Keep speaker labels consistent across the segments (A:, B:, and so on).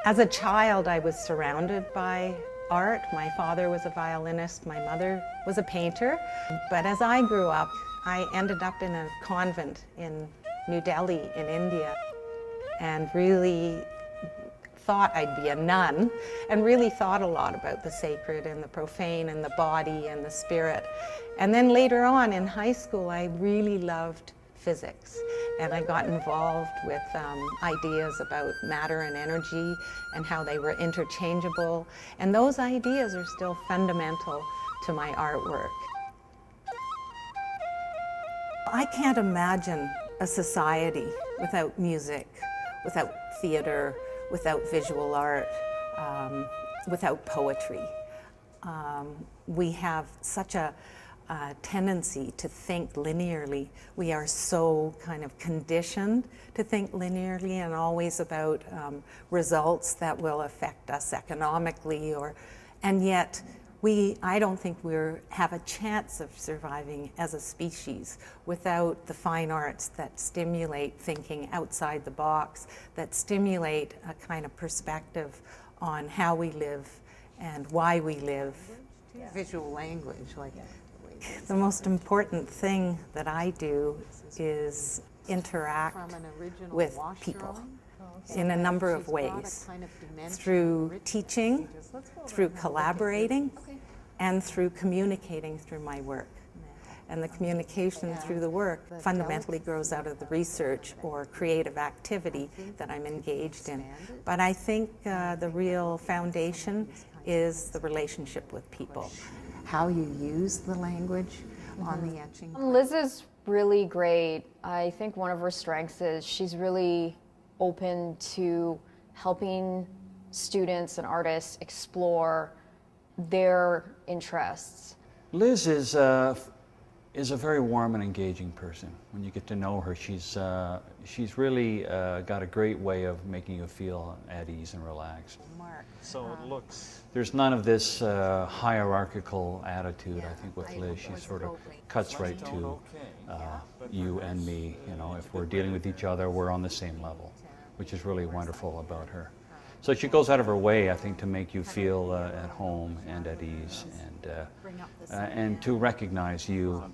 A: As a child, I was surrounded by art. My father was a violinist, my mother was a painter. But as I grew up, I ended up in a convent in New Delhi in India and really thought I'd be a nun and really thought a lot about the sacred and the profane and the body and the spirit. And then later on in high school, I really loved physics, and I got involved with ideas about matter and energy and how they were interchangeable, and those ideas are still fundamental to my artwork. I can't imagine a society without music, without theater, without visual art, without poetry. We have such a tendency to think linearly. We are so kind of conditioned to think linearly and always about results that will affect us economically, and yet I don't think we have a chance of surviving as a species without the fine arts that stimulate thinking outside the box, that stimulate a kind of perspective on how we live and why we live.
B: Visual language, like.
A: The most important thing that I do is interact with people in a number of ways, through teaching, through collaborating, and through communicating through my work. And the communication through the work fundamentally grows out of the research or creative activity that I'm engaged in. But I think the real foundation is the relationship with people.
B: How you use the language on the etching.
C: Liz is really great. I think one of her strengths is she's really open to helping students and artists explore their interests.
D: Liz is a very warm and engaging person. When you get to know her, she's really got a great way of making you feel at ease and relaxed.
E: So it looks.
D: There's none of this hierarchical attitude, I think, with Liz. She sort of cuts right to you and me. You know, if we're dealing with each other, we're on the same level, which is really wonderful about her. So she goes out of her way, I think, to make you feel at home and at ease, and to recognize you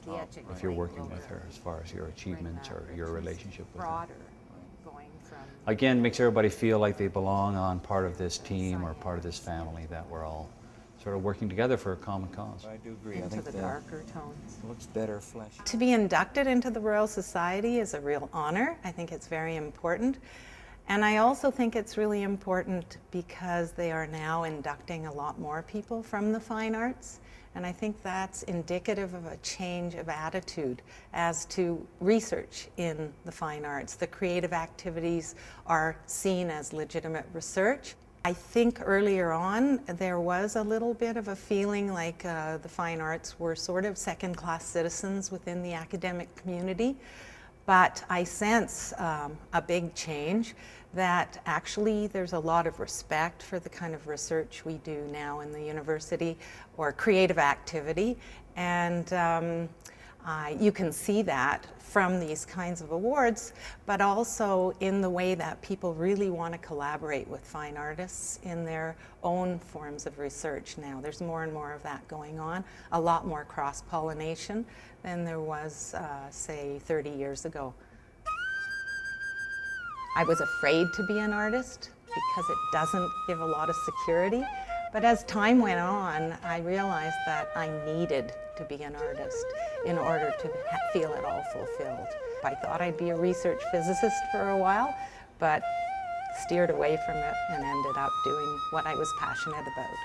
D: if you're working with her as far as your achievements or your relationship with her. Again, makes everybody feel like they belong on part of this team or part of this family, that we're all sort of working together for a common cause.
E: I do agree.
B: Into
E: I think
B: the darker tones.
E: looks better flesh.
A: To be inducted into the Royal Society is a real honor. I think it's very important. And I also think it's really important because they are now inducting a lot more people from the fine arts. And I think that's indicative of a change of attitude as to research in the fine arts. The creative activities are seen as legitimate research. I think earlier on there was a little bit of a feeling like the fine arts were sort of second-class citizens within the academic community. But I sense a big change, that actually there's a lot of respect for the kind of research we do now in the university, or creative activity, and you can see that from these kinds of awards, but also in the way that people really want to collaborate with fine artists in their own forms of research now. There's more and more of that going on, a lot more cross-pollination than there was, say, 30 years ago. I was afraid to be an artist because it doesn't give a lot of security, but as time went on, I realized that I needed to be an artist in order to feel it all fulfilled. I thought I'd be a research physicist for a while, but steered away from it and ended up doing what I was passionate about.